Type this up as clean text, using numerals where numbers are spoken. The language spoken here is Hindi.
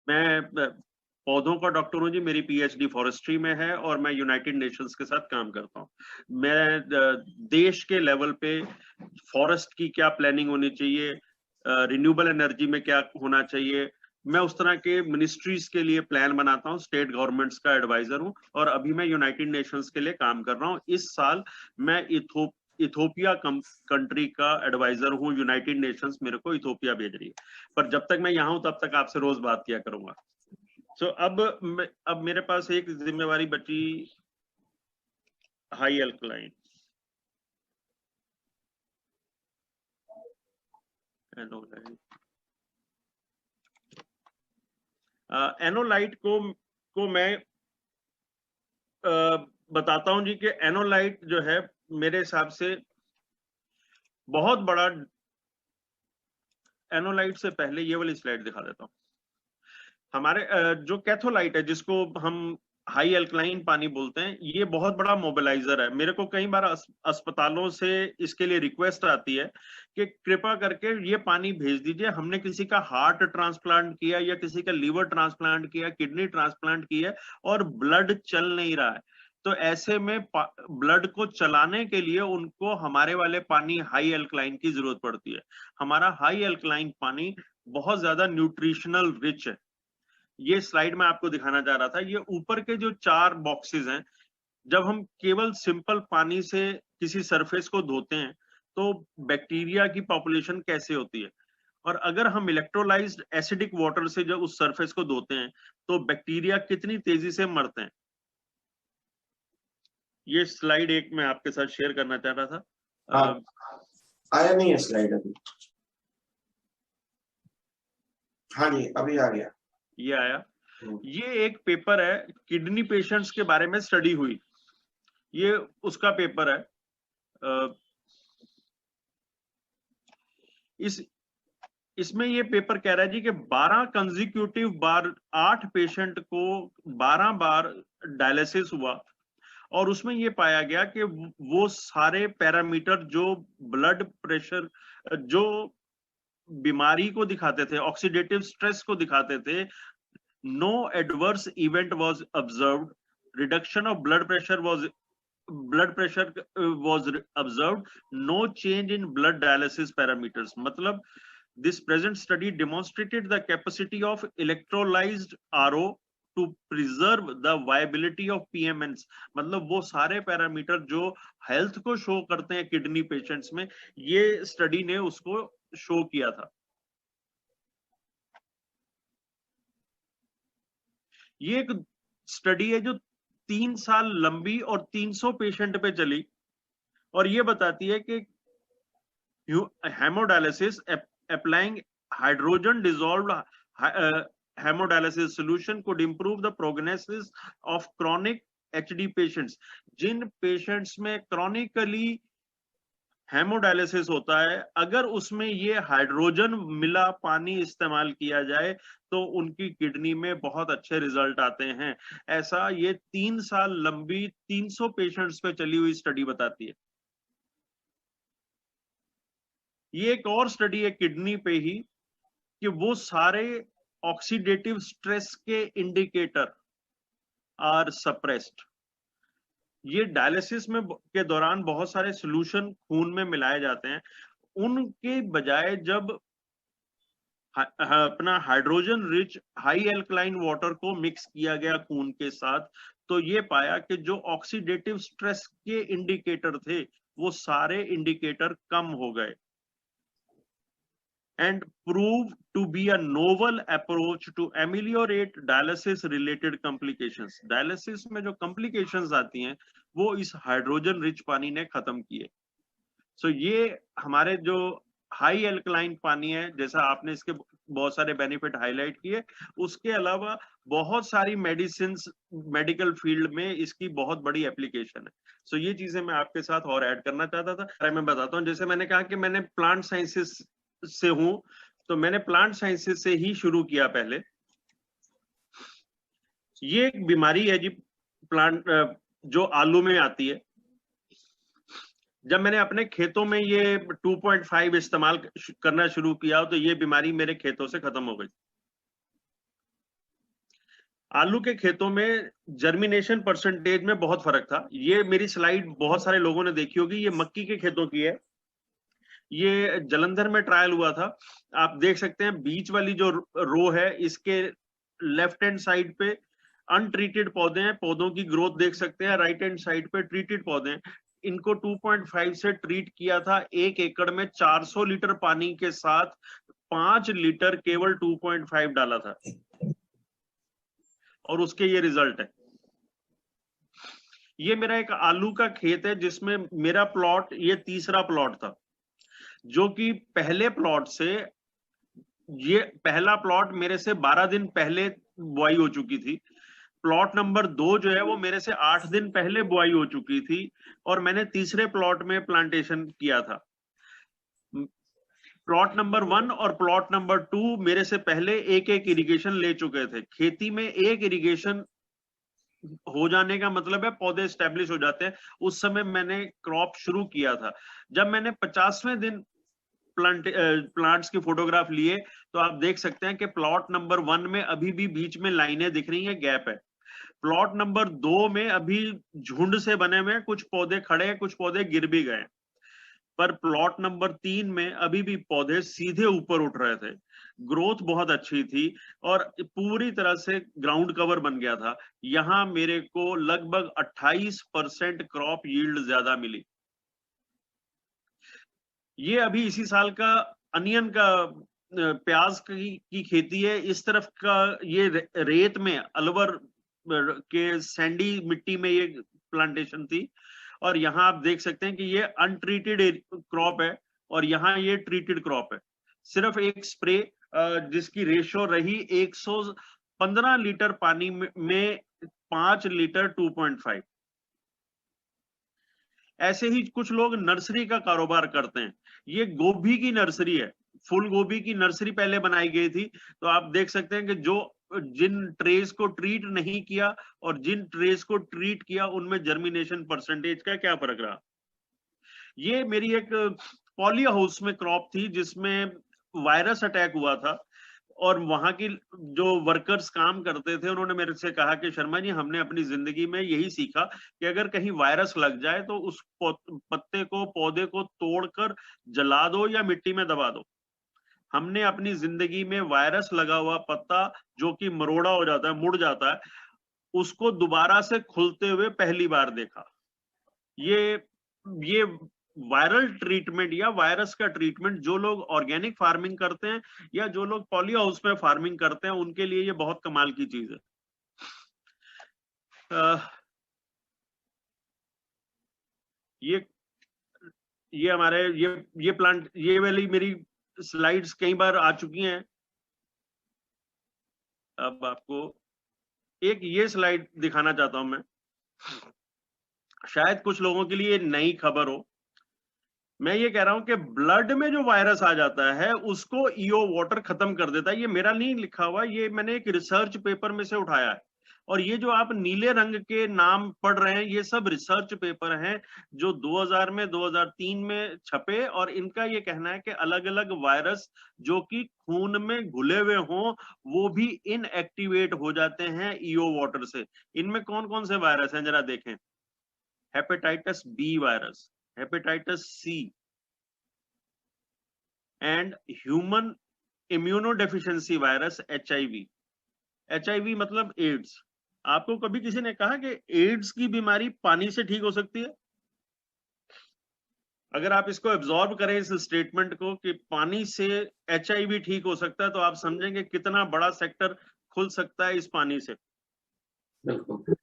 मैं पौधों का डॉक्टर हूँ जी, मेरी पीएचडी फॉरेस्ट्री में है और मैं यूनाइटेड नेशंस के साथ काम करता हूँ। मैं देश के लेवल पे फॉरेस्ट की क्या प्लानिंग होनी चाहिए, रिन्यूएबल एनर्जी में क्या होना चाहिए, मैं उस तरह के मिनिस्ट्रीज के लिए प्लान बनाता हूँ, स्टेट गवर्नमेंट्स का एडवाइजर हूँ और अभी मैं यूनाइटेड नेशंस के लिए काम कर रहा हूँ। इस साल मैं इथोपिया कंट्री का एडवाइजर हूँ, यूनाइटेड नेशंस मेरे को इथोपिया भेज रही है, पर जब तक मैं यहाँ हूँ तब तक आपसे रोज बात किया करूंगा। अब मेरे पास एक जिम्मेवारी बची, हाई एल्कलाइन एनोलाइट को मैं बताता हूं जी कि एनोलाइट जो है मेरे हिसाब से बहुत बड़ा, एनोलाइट से पहले ये वाली स्लाइड दिखा देता हूं। हमारे जो कैथोलाइट है जिसको हम हाई एल्कलाइन पानी बोलते हैं, ये बहुत बड़ा मोबिलाइजर है। मेरे को कई बार अस्पतालों से इसके लिए रिक्वेस्ट आती है कि कृपा करके ये पानी भेज दीजिए, हमने किसी का हार्ट ट्रांसप्लांट किया या किसी का लीवर ट्रांसप्लांट किया, किडनी ट्रांसप्लांट किया और ब्लड चल नहीं रहा है, तो ऐसे में ब्लड को चलाने के लिए उनको हमारे वाले पानी हाई एल्कलाइन की जरूरत पड़ती है। हमारा हाई एल्कलाइन पानी बहुत ज्यादा न्यूट्रिशनल रिच है। ये स्लाइड में आपको दिखाना चाह रहा था, ये ऊपर के जो 4 बॉक्सेस हैं, जब हम केवल सिंपल पानी से किसी सरफेस को धोते हैं तो बैक्टीरिया की पॉपुलेशन कैसे होती है, और अगर हम इलेक्ट्रोलाइज्ड एसिडिक वाटर से जब उस सरफेस को धोते हैं तो बैक्टीरिया कितनी तेजी से मरते हैं। ये स्लाइड एक मैं आपके साथ शेयर करना चाह रहा था। आया नहीं है स्लाइड अभी? हाँ जी, अभी आ गया। ये आया। ये एक पेपर है, किडनी पेशेंट्स के बारे में स्टडी हुई, ये उसका पेपर है। इसमें ये पेपर कह रहा है जी कि 12 कंजिक्यूटिव बार 8 पेशेंट को 12 बार डायलिसिस हुआ और उसमें ये पाया गया कि वो सारे पैरामीटर जो ब्लड प्रेशर, जो बीमारी को दिखाते थे, ऑक्सीडेटिव स्ट्रेस को दिखाते थे, no adverse event was observed, reduction of blood pressure was observed, no change in blood dialysis parameters. मतलब this present study demonstrated the capacity of electrolyzed RO to preserve the viability of PMNs. मतलब वो सारे पैरामीटर जो हेल्थ को शो करते हैं किडनी पेशेंट्स में, ये स्टडी ने उसको शो किया था। ये एक स्टडी है जो 3 साल लंबी और 300 पेशेंट पे चली और ये बताती है कि haemodialysis applying hydrogen dissolved haemodialysis solution could improve the prognosis of chronic HD patients. जिन पेशेंट्स में क्रॉनिकली हेमोडायलिसिस होता है, अगर उसमें ये हाइड्रोजन मिला पानी इस्तेमाल किया जाए तो उनकी किडनी में बहुत अच्छे रिजल्ट आते हैं। ऐसा ये 3 साल लंबी 300 पेशेंट्स पे चली हुई स्टडी बताती है। ये एक और स्टडी है किडनी पे ही कि वो सारे ऑक्सीडेटिव स्ट्रेस के इंडिकेटर आर सप्रेस्ड। ये डायलिसिस में के दौरान बहुत सारे सॉल्यूशन खून में मिलाए जाते हैं, उनके बजाय जब अपना hydrogen rich high alkaline water को मिक्स किया गया खून के साथ, तो ये पाया कि जो ऑक्सीडेटिव स्ट्रेस के इंडिकेटर थे वो सारे इंडिकेटर कम हो गए and prove to be a novel approach to ameliorate dialysis related complications. Dialysis में जो complications आती हैं वो इस हाइड्रोजन रिच पानी ने खत्म किए। सो ये हमारे जो हाई एल्कलाइन पानी है, जैसा आपने इसके बहुत सारे बेनिफिट हाईलाइट किए, उसके अलावा बहुत सारी मेडिकल फील्ड में इसकी बहुत बड़ी एप्लीकेशन है। सो ये चीजें मैं आपके साथ और ऐड करना चाहता था। मैं बताता हूँ, जैसे मैंने कहा कि मैंने प्लांट साइंसेस से हूं, तो मैंने प्लांट साइंसेस से ही शुरू किया। पहले ये एक बीमारी है जी प्लांट जो आलू में आती है। जब मैंने अपने खेतों में ये 2.5 इस्तेमाल करना शुरू किया तो ये बीमारी मेरे खेतों से खत्म हो गई। आलू के खेतों में जर्मिनेशन परसेंटेज में बहुत फर्क था। ये मेरी स्लाइड बहुत सारे लोगों ने देखी होगी, ये मक्की के खेतों की है। ये जलंधर में ट्रायल हुआ था। आप देख सकते हैं बीच वाली जो रो है, इसके लेफ्ट हैंड साइड पे अनट्रीटेड पौधे हैं, पौधों की ग्रोथ देख सकते हैं। राइट हैंड साइड पे ट्रीटेड पौधे हैं। इनको 2.5 से ट्रीट किया था। 1 एकड़ में 400 लीटर पानी के साथ 5 लीटर केवल 2.5 डाला था, और उसके ये रिजल्ट है। ये मेरा एक आलू का खेत है जिसमें मेरा प्लॉट, ये तीसरा प्लॉट था, जो कि पहले प्लॉट से, ये पहला प्लॉट मेरे से 12 दिन पहले बुआई हो चुकी थी। प्लॉट नंबर 2 जो है वो मेरे से 8 दिन पहले बुआई हो चुकी थी, और मैंने तीसरे प्लॉट में प्लांटेशन किया था। प्लॉट नंबर 1 और प्लॉट नंबर 2 मेरे से पहले एक इरिगेशन ले चुके थे। खेती में एक इरिगेशन हो जाने का मतलब है पौधे स्टैब्लिश हो जाते हैं। उस समय मैंने क्रॉप शुरू किया था। जब मैंने 50वें दिन प्लांट्स की फोटोग्राफ लिए, तो आप देख सकते हैं कि प्लॉट नंबर 1 में अभी भी बीच में लाइनें दिख रही हैं, गैप है। प्लॉट नंबर 2 में अभी झुंड से बने हुए कुछ पौधे खड़े हैं, कुछ पौधे गिर भी गए। पर प्लॉट नंबर 3 में अभी भी पौधे सीधे ऊपर उठ रहे थे, ग्रोथ बहुत अच्छी थी, और पूरी तरह से ग्राउंड कवर बन गया था। यहां मेरे को लगभग 28% क्रॉप यील्ड ज्यादा मिली। ये अभी इसी साल का अनियन का, प्याज की खेती है। इस तरफ का ये रेत में, अलवर के सैंडी मिट्टी में ये प्लांटेशन थी, और यहाँ आप देख सकते हैं कि ये अनट्रीटेड क्रॉप है, और यहाँ ये ट्रीटेड क्रॉप है। सिर्फ एक स्प्रे जिसकी रेशो रही 115 लीटर पानी में 5 लीटर 2.5। ऐसे ही कुछ लोग नर्सरी का कारोबार करते हैं। ये गोभी की नर्सरी है, फूल गोभी की नर्सरी पहले बनाई गई थी। तो आप देख सकते हैं कि जिन ट्रेस को ट्रीट नहीं किया और जिन ट्रेस को ट्रीट किया, उनमें जर्मिनेशन परसेंटेज का क्या फर्क रहा। ये मेरी एक पॉली हाउस में क्रॉप थी जिसमें वायरस अटैक हुआ था, और वहां की जो वर्कर्स काम करते थे उन्होंने मेरे से कहा कि शर्मा जी, हमने अपनी जिंदगी में यही सीखा कि अगर कहीं वायरस लग जाए तो उस पत्ते को, पौधे को तोड़कर जला दो या मिट्टी में दबा दो। हमने अपनी जिंदगी में वायरस लगा हुआ पत्ता, जो कि मरोड़ा हो जाता है, मुड़ जाता है, उसको दोबारा से खुलते हुए पहली बार देखा। ये वायरल ट्रीटमेंट या वायरस का ट्रीटमेंट जो लोग ऑर्गेनिक फार्मिंग करते हैं या जो लोग पॉली हाउस में फार्मिंग करते हैं, उनके लिए ये बहुत कमाल की चीज है। ये हमारे ये प्लांट, ये वाली मेरी स्लाइड्स कई बार आ चुकी हैं। अब आपको एक ये स्लाइड दिखाना चाहता हूं मैं, शायद कुछ लोगों के लिए नई खबर हो। मैं ये कह रहा हूं कि ब्लड में जो वायरस आ जाता है उसको ईओ वाटर खत्म कर देता है। ये मेरा नहीं लिखा हुआ, ये मैंने एक रिसर्च पेपर में से उठाया है। और ये जो आप नीले रंग के नाम पढ़ रहे हैं, ये सब रिसर्च पेपर हैं जो 2000 में, 2003 में छपे, और इनका ये कहना है कि अलग अलग वायरस जो कि खून में घुले हुए हों, वो भी इनएक्टिवेट हो जाते हैं ईओ वाटर से। इनमें कौन कौन से वायरस हैं जरा देखें। Hepatitis B virus, hepatitis C, and human immunodeficiency virus, HIV। HIV मतलब एड्स। आपको कभी किसी ने कहा कि एड्स की बीमारी पानी से ठीक हो सकती है? अगर आप इसको एब्जॉर्ब करें, इस स्टेटमेंट को, कि पानी से HIV ठीक हो सकता है, तो आप समझेंगे कितना बड़ा सेक्टर खुल सकता है इस पानी से। बिल्कुल।